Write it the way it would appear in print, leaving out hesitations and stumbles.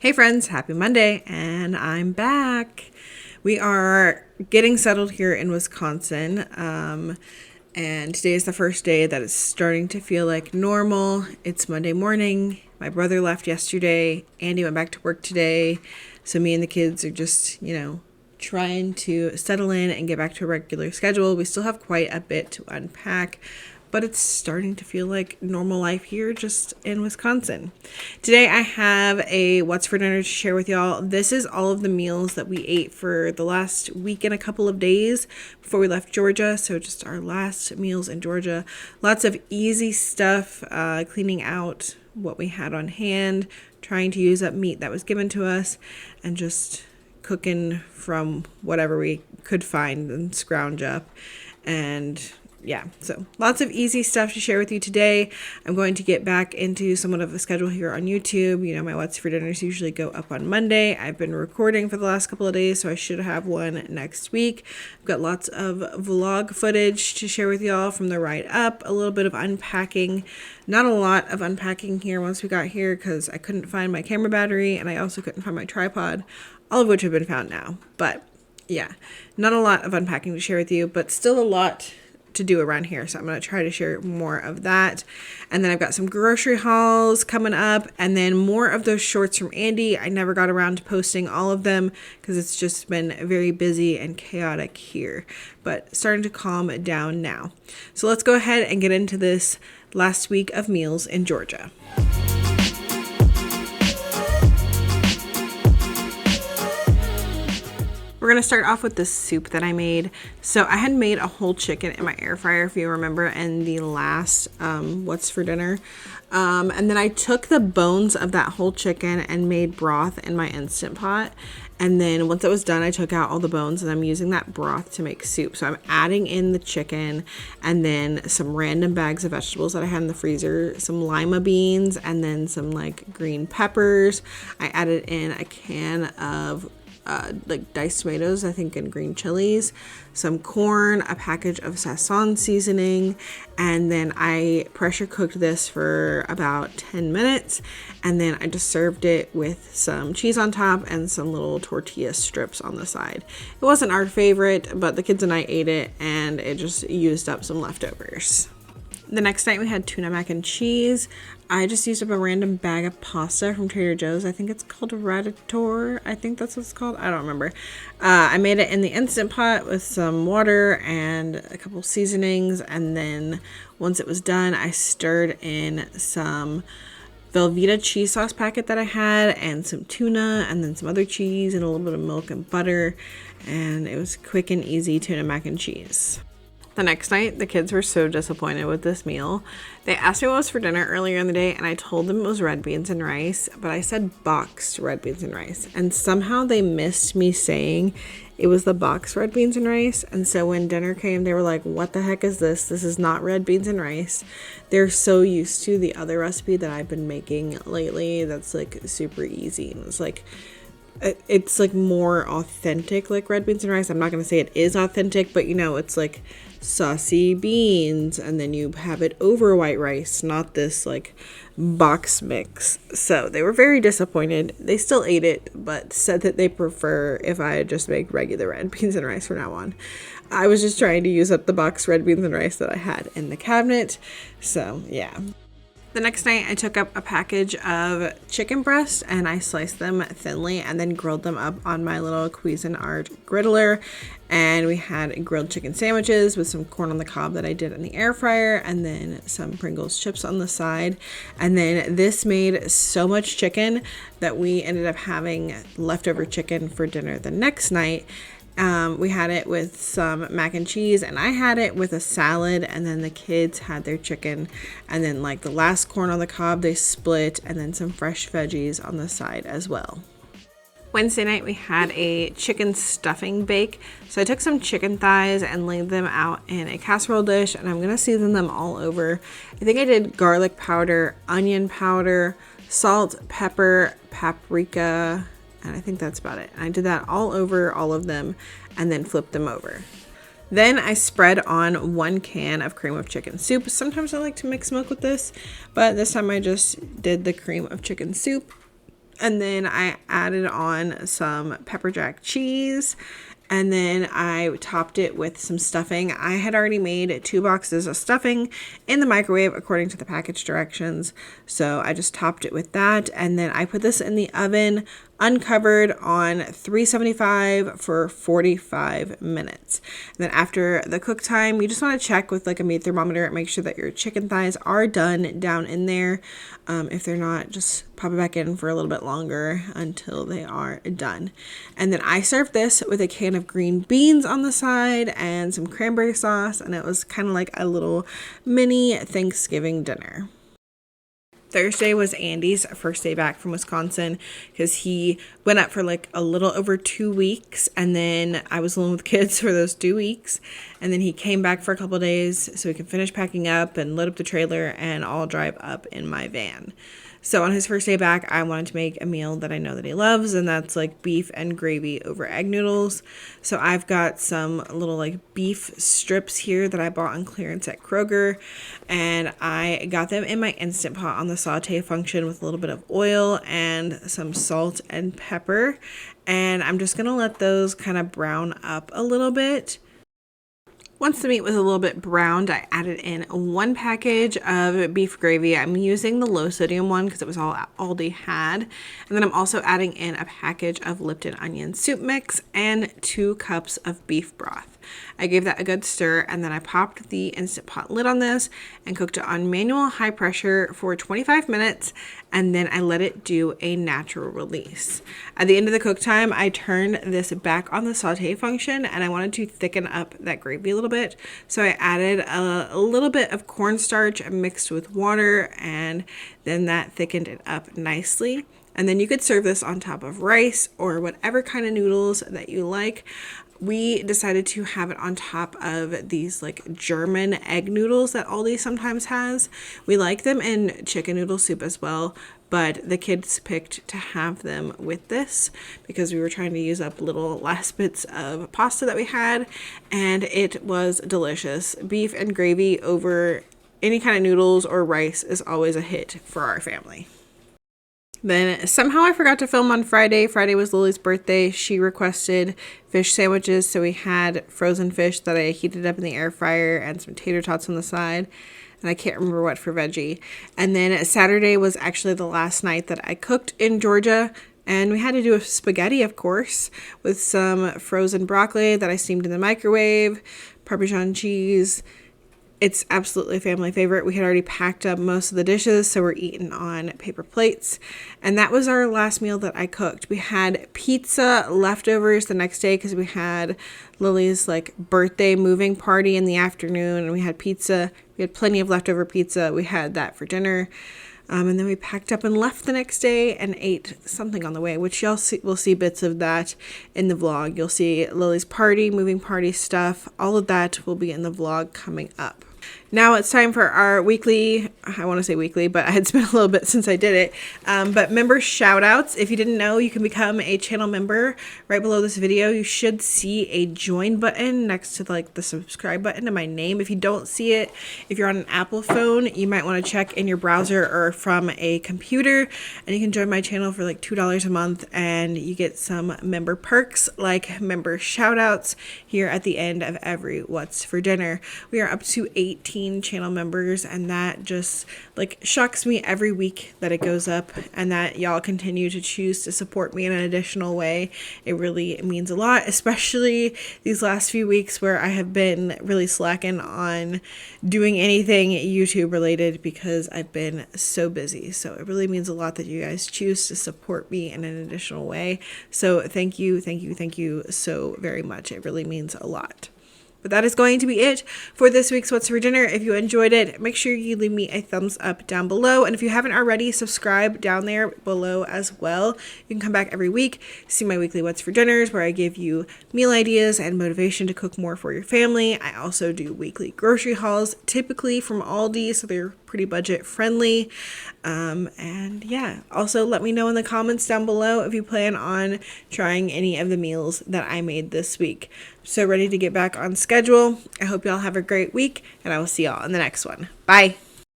Hey friends, happy Monday, and I'm back. We are getting settled here in Wisconsin, and today is the first day that it's starting to feel like normal. It's Monday morning. My brother left yesterday. Andy went back to work today, so me and the kids are just, trying to settle in and get back to a regular schedule. We still have quite a bit to unpack, but it's starting to feel like normal life here just in Wisconsin. Today I have a what's for dinner to share with y'all. This is all of the meals that we ate for the last week and a couple of days before we left Georgia. So just our last meals in Georgia. Lots of easy stuff, cleaning out what we had on hand, trying to use up meat that was given to us, and just cooking from whatever we could find and scrounge up. And yeah, so lots of easy stuff to share with you today. I'm going to get back into somewhat of a schedule here on YouTube. My What's for Dinners usually go up on Monday. I've been recording for the last couple of days, so I should have one next week. I've got lots of vlog footage to share with y'all from the ride up, a little bit of unpacking. Not a lot of unpacking here once we got here because I couldn't find my camera battery and I also couldn't find my tripod, all of which have been found now. But yeah, not a lot of unpacking to share with you, but still a lot to do around here, so I'm going to try to share more of that. And then I've got some grocery hauls coming up, and then more of those shorts from Andy. I never got around to posting all of them because it's just been very busy and chaotic here, but starting to calm down now. So let's go ahead and get into this last week of meals in Georgia. We're going to start off with the soup that I made. So I had made a whole chicken in my air fryer, if you remember, in the last What's for Dinner. And then I took the bones of that whole chicken and made broth in my Instant Pot. And then once it was done, I took out all the bones and I'm using that broth to make soup. So I'm adding in the chicken and then some random bags of vegetables that I had in the freezer, some lima beans, and then some green peppers. I added in a can of diced tomatoes, I think, and green chilies, some corn, a package of Sazon seasoning, and then I pressure cooked this for about 10 minutes, and then I just served it with some cheese on top and some little tortilla strips on the side. It wasn't our favorite, but the kids and I ate it, and it just used up some leftovers. The next night we had tuna mac and cheese. I just used up a random bag of pasta from Trader Joe's. I think it's called Radiator. I think that's what it's called. I don't remember. I made it in the Instant Pot with some water and a couple seasonings. And then once it was done, I stirred in some Velveeta cheese sauce packet that I had and some tuna and then some other cheese and a little bit of milk and butter. And it was quick and easy tuna mac and cheese. The next night, the kids were so disappointed with this meal. They asked me what was for dinner earlier in the day, and I told them it was red beans and rice, but I said boxed red beans and rice. And somehow they missed me saying it was the boxed red beans and rice. And so when dinner came, they were like, what the heck is this? This is not red beans and rice. They're so used to the other recipe that I've been making lately that's super easy. And it's more authentic, like red beans and rice. I'm not going to say it is authentic, but it's saucy beans and then you have it over white rice, not this box mix. So they were very disappointed. They still ate it, but said that they prefer if I just make regular red beans and rice from now on. I was just trying to use up the box red beans and rice that I had in the cabinet. So yeah. The next night, I took up a package of chicken breasts and I sliced them thinly and then grilled them up on my little Cuisinart griddler. And we had grilled chicken sandwiches with some corn on the cob that I did in the air fryer and then some Pringles chips on the side. And then this made so much chicken that we ended up having leftover chicken for dinner the next night. We had it with some mac and cheese and I had it with a salad, and then the kids had their chicken, and then the last corn on the cob they split, and then some fresh veggies on the side as well. Wednesday night we had a chicken stuffing bake. So I took some chicken thighs and laid them out in a casserole dish, and I'm going to season them all over. I think I did garlic powder, onion powder, salt, pepper, paprika, and I think that's about it. And I did that all over all of them and then flipped them over. Then I spread on 1 can of cream of chicken soup. Sometimes I like to mix milk with this, but this time I just did the cream of chicken soup. And then I added on some pepper jack cheese. And then I topped it with some stuffing. I had already made 2 boxes of stuffing in the microwave according to the package directions. So I just topped it with that. And then I put this in the oven uncovered on 375 for 45 minutes. And then after the cook time, you just want to check with like a meat thermometer and make sure that your chicken thighs are done down in there. If they're not, just pop it back in for a little bit longer until they are done. And then I served this with a can of green beans on the side and some cranberry sauce, and it was kind of like a little mini Thanksgiving dinner. Thursday was Andy's first day back from Wisconsin because he went up for like a little over 2 weeks, and then I was alone with kids for those 2 weeks, and then he came back for a couple days so we could finish packing up and load up the trailer and all drive up in my van. So on his first day back, I wanted to make a meal that I know that he loves, and that's like beef and gravy over egg noodles. So I've got some little like beef strips here that I bought on clearance at Kroger, and I got them in my Instant Pot on the saute function with a little bit of oil and some salt and pepper. And I'm just going to let those kind of brown up a little bit. Once the meat was a little bit browned, I added in 1 package of beef gravy. I'm using the low sodium one because it was all Aldi had. And then I'm also adding in a package of Lipton onion soup mix and 2 cups of beef broth. I gave that a good stir, and then I popped the Instant Pot lid on this and cooked it on manual high pressure for 25 minutes, and then I let it do a natural release. At the end of the cook time, I turned this back on the saute function, and I wanted to thicken up that gravy a little bit, so I added a little bit of cornstarch mixed with water, and then that thickened it up nicely. And then you could serve this on top of rice or whatever kind of noodles that you like. We decided to have it on top of these like German egg noodles that Aldi sometimes has. We like them in chicken noodle soup as well, but the kids picked to have them with this because we were trying to use up little last bits of pasta that we had, and it was delicious. Beef and gravy over any kind of noodles or rice is always a hit for our family. Then somehow I forgot to film on Friday. Friday was Lily's birthday. She requested fish sandwiches, so we had frozen fish that I heated up in the air fryer and some tater tots on the side. And I can't remember what for veggie. And then Saturday was actually the last night that I cooked in Georgia. And we had to do a spaghetti, of course, with some frozen broccoli that I steamed in the microwave, Parmesan cheese. It's absolutely a family favorite. We had already packed up most of the dishes, so we're eating on paper plates. And that was our last meal that I cooked. We had pizza leftovers the next day because we had Lily's like birthday moving party in the afternoon, and we had pizza. We had plenty of leftover pizza. We had that for dinner. And then we packed up and left the next day and ate something on the way, which y'all will see bits of that in the vlog. You'll see Lily's party, moving party stuff. All of that will be in the vlog coming up. Now it's time for our weekly, I want to say weekly, but it's been a little bit since I did it, but member shout outs. If you didn't know, you can become a channel member. Right below this video, you should see a join button next to like the subscribe button and my name. If you don't see it, if you're on an Apple phone, you might want to check in your browser or from a computer, and you can join my channel for like $2 a month, and you get some member perks like member shout outs here at the end of every What's for Dinner. We are up to 18 channel members, and that just like shocks me every week that it goes up and that y'all continue to choose to support me in an additional way. It really means a lot, especially these last few weeks where I have been really slacking on doing anything YouTube related because I've been so busy. So it really means a lot that you guys choose to support me in an additional way. So thank you so very much. It really means a lot. But that is going to be it for this week's What's for Dinner. If you enjoyed it, make sure you leave me a thumbs up down below. And if you haven't already, subscribe down there below as well. You can come back every week, see my weekly What's for Dinners, where I give you meal ideas and motivation to cook more for your family. I also do weekly grocery hauls, typically from Aldi, so they're pretty budget friendly. And yeah, also let me know in the comments down below if you plan on trying any of the meals that I made this week. So ready to get back on schedule. I hope y'all have a great week, and I will see y'all in the next one. Bye.